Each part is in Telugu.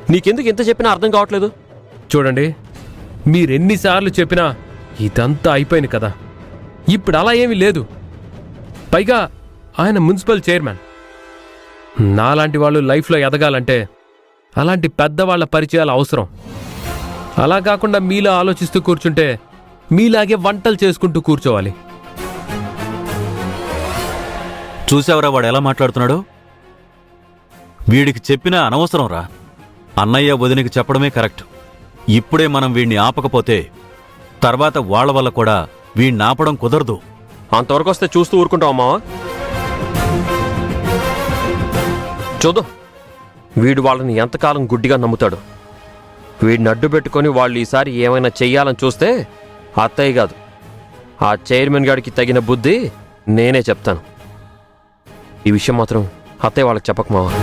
నీకెందుకు ఇంత చెప్పినా అర్థం కావట్లేదు? చూడండి, మీరెన్నిసార్లు చెప్పినా ఇదంతా అయిపోయింది కదా. ఇప్పుడు అలా ఏమీ లేదు. పైగా ఆయన మున్సిపల్ చైర్మన్. నాలాంటి వాళ్ళు లైఫ్లో ఎదగాలంటే అలాంటి పెద్దవాళ్ల పరిచయాలు అవసరం. అలా కాకుండా మీలా ఆలోచిస్తూ కూర్చుంటే మీలాగే వంటలు చేసుకుంటూ కూర్చోవాలి. చూసావరా వాడు ఎలా మాట్లాడుతున్నాడో? వీడికి చెప్పినా అనవసరం రా. అన్నయ్య వదినికి చెప్పడమే కరెక్ట్. ఇప్పుడే మనం వీణ్ణి ఆపకపోతే తర్వాత వాళ్ల వల్ల కూడా వీణ్ణి ఆపడం కుదరదు. అంతవరకు వస్తే చూస్తూ ఊరుకుంటావు అమ్మావా? చూద్దాం వీడు వాళ్ళని ఎంతకాలం గుడ్డిగా నమ్ముతాడు. వీడిని అడ్డు పెట్టుకొని వాళ్ళు ఈసారి ఏమైనా చెయ్యాలని చూస్తే అత్తయ్య కాదు, ఆ చైర్మన్ గారికి తగిన బుద్ధి నేనే చెప్తాను. ఈ విషయం మాత్రం అత్తయ్య వాళ్ళకి చెప్పకమావా.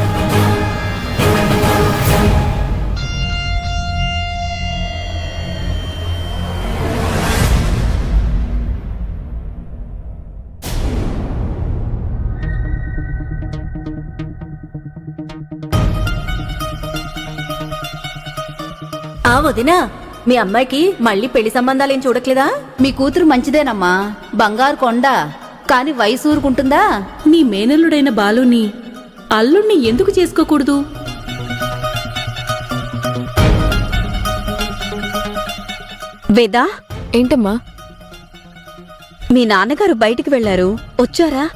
వదినా, మీ అమ్మాయికి మళ్ళీ పెళ్లి సంబంధాలేం చూడట్లేదా? మీ కూతురు మంచిదేనమ్మా, బంగారు కొండ. కాని వయసు ఊరుకుంటుందా? నీ మేనల్లుడైన బాలుని అల్లుణ్ణి ఎందుకు చేసుకోకూడదు? వేదా, ఏంటమ్మా? మీ నాన్నగారు బయటికి వెళ్లారు, వచ్చారా?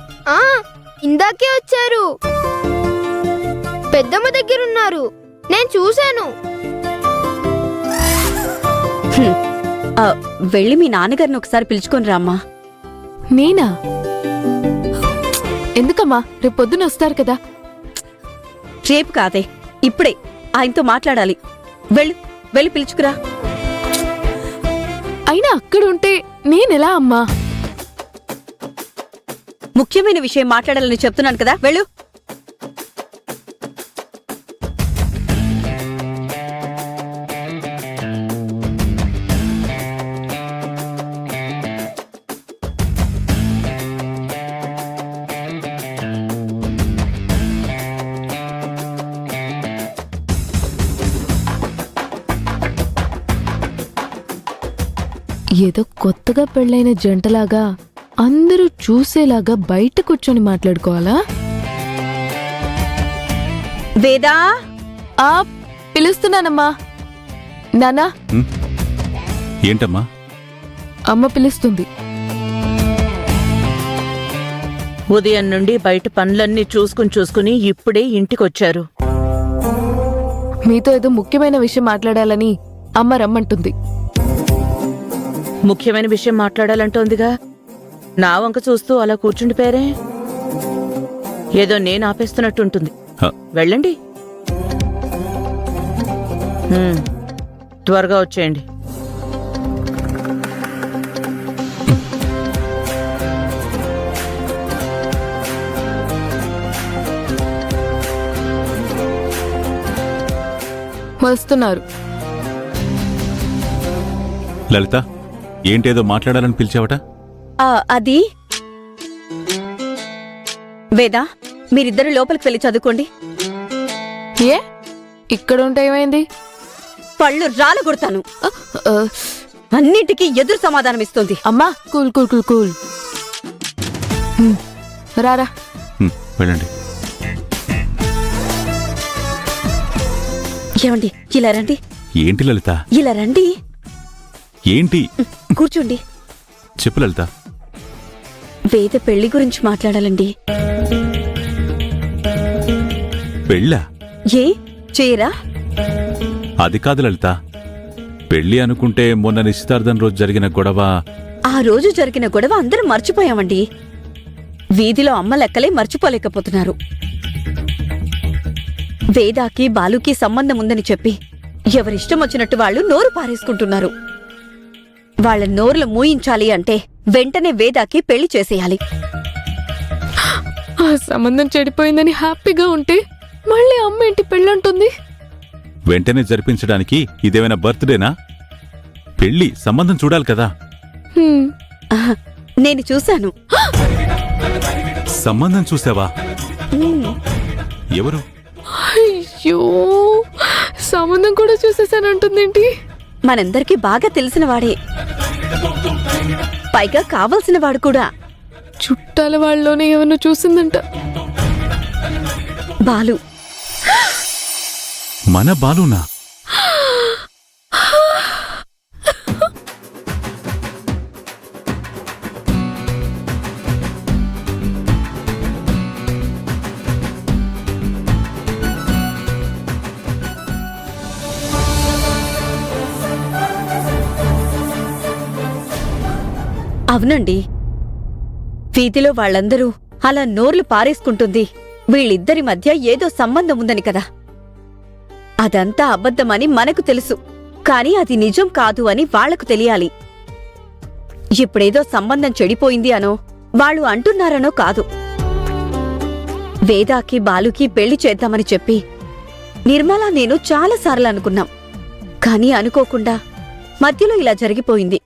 ఇందాకే వచ్చారు. పెద్దమ్మ దగ్గరున్నారు, నేను చూశాను. వెళ్ళి మీ నాన్నగారిని ఒకసారి పిలుచుకొని రామ్మా. నేనా? ఎందుకమ్మా? రేపు పొద్దున వస్తారు కదా. రేపు కాదే, ఇప్పుడే ఆయనతో మాట్లాడాలి. వెళ్ళు, వెళ్ళి పిలుచుకురా. అయినా అక్కడుంటే నేనెలా అమ్మా? ముఖ్యమైన విషయం మాట్లాడాలని చెప్తున్నాను కదా, వెళ్ళు. ఏదో కొత్తగా పెళ్ళైన జంటలాగా అందరూ చూసేలాగా బయట కూర్చొని మాట్లాడుకోవాలా? వేదా, పిలుస్తున్నానమ్మా. నానా, ఏంటమ్మా? అమ్మ పిలుస్తుంది. ఉదయం నుండి బయట పనులన్నీ చూసుకుని ఇప్పుడే ఇంటికొచ్చారు. మీతో ఏదో ముఖ్యమైన విషయం మాట్లాడాలని అమ్మ రమ్మంటుంది. ముఖ్యమైన విషయం మాట్లాడాలంటోందిగా. నా వంక చూస్తూ అలా కూర్చుండిపోయారే. ఏదో నేను ఆపేస్తున్నట్టుంటుంది. వెళ్ళండి, త్వరగా వచ్చేయండి. వస్తున్నారు. లలిత, ఏంటేదో మాట్లాడాలని పిలిచావట? అది వేదా, మీరిద్దరు లోపలికి వెళ్ళి చదువుకోండి. ఏ ఇక్కడ ఉంటే ఏమైంది? పళ్ళు రాలగొడతాను. అన్నిటికీ ఎదురు సమాధానం ఇస్తుంది. అమ్మా, కూల్ కూల్ కూల్ కూల్. రారా, వెళ్ళండి. ఏమండి, ఇలా రండి. ఏంటి లలిత? ఇలా రండి. ఏంటి? కూర్చోండి. చెప్పు లలిత. వేద పెళ్లి గురించి మాట్లాడాలండి. పెళ్ళా? ఏ చేయరా? అది కాదు లలిత. పెళ్లి అనుకుంటే మొన్న నిశ్చితార్థం రోజు జరిగిన గొడవ. ఆ రోజు జరిగిన గొడవ అందరం మర్చిపోయామండి. వీధిలో అమ్మ లెక్కలే మర్చిపోలేకపోతున్నారు. వేదాకి బాలుకి సంబంధం ఉందని చెప్పి ఎవరిష్టం వచ్చినట్టు వాళ్ళు నోరు పారేసుకుంటున్నారు. వాళ్ళ నోరులు మూయించాలి అంటే వెంటనే వేదాకి పెళ్లి చేసేయాలి. ఆ సంబంధం చెడిపోయిందని హ్యాపీగా ఉంటే మళ్ళీ అమ్మ ఏంటి పెళ్ళంటుంది? వెంటనే జరిపించడానికి ఇదేమైనా బర్త్డేనా? పెళ్లి సంబంధం చూడాలి కదా. నేను చూశాను. సంబంధం చూసావా? ఎవరు? అయ్యో, సంబంధం కూడా చూసేసానంటుందేంటి? మనందరికీ బాగా తెలిసిన వాడే, పైగా కావలసిన వాడు కూడా. చుట్టాల వాళ్ళలోనే ఎవరినో చూసిందంట. బాలు. మన బాలునా? అవునండి, వీధిలో వాళ్ళందరూ అలా నోర్లు పారేసుకుంటుంది వీళ్ళిద్దరి మధ్య ఏదో సంబంధం ఉందని కదా. అదంతా అబద్ధమని మనకు తెలుసు, కాని అది నిజం కాదు అని వాళ్లకు తెలియాలి. ఇప్పుడేదో సంబంధం చెడిపోయింది అనో వాళ్ళు అంటున్నారనో కాదు. వేదాకి బాలుకి పెళ్లి చేద్దామని చెప్పి నిర్మల నేను చాలాసార్లు అనుకున్నాం, కాని అనుకోకుండా మధ్యలో ఇలా జరిగిపోయింది.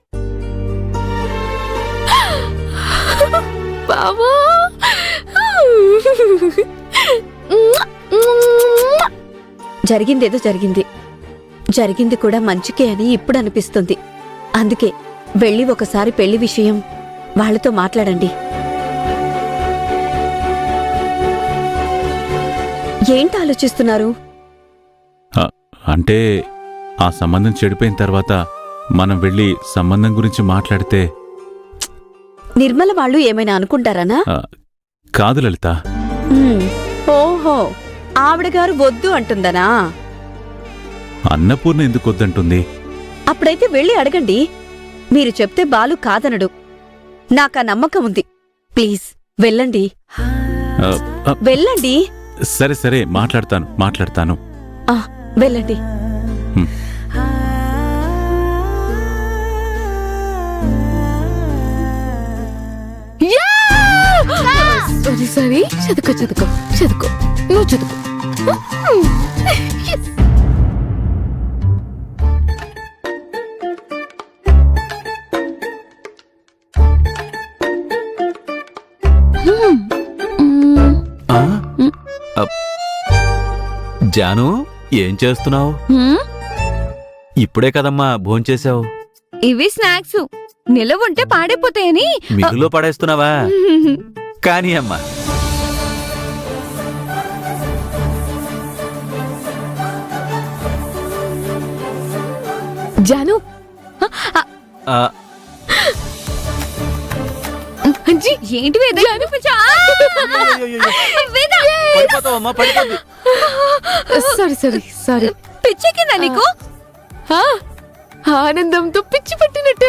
బావా, జరిగిందేదో జరిగింది. జరిగింది కూడా మంచికే అని ఇప్పుడు అనిపిస్తుంది. అందుకే వెళ్ళి ఒకసారి పెళ్లి విషయం వాళ్ళతో మాట్లాడండి. ఏంటి ఆలోచిస్తున్నారు? అంటే ఆ సంబంధం చెడిపోయిన తర్వాత మనం వెళ్ళి సంబంధం గురించి మాట్లాడితే నిర్మల వాళ్ళు ఏమైనా అనుకుంటారనా? కాదు లలిత. ఓహో, ఆవిడగారు వద్దు అంటుందనా? అన్నపూర్ణ ఎందుకు వద్దంటుంది? అప్పుడైతే వెళ్ళి అడగండి. మీరు చెప్తే బాలు కాదనడు, నాకా నమ్మకం ఉంది. ప్లీజ్ వెళ్ళండి, వెళ్ళండి. సరే సరే, మాట్లాడతాను. వెళ్ళండి. సరే, చదుకో, నువ్వు చదుకో. జాను, ఏం చేస్తున్నావు? ఇప్పుడే కదమ్మా భోంచేశావు. ఇవి స్నాక్స్ నిలవుంటే పాడైపోతాయని మిగులో పడేస్తున్నావా? కానీ అమ్మా, జాను, ఏంటి సరే పిచ్చెక్కిందా నీకు? ఆనందంతో పిచ్చి పట్టినట్టే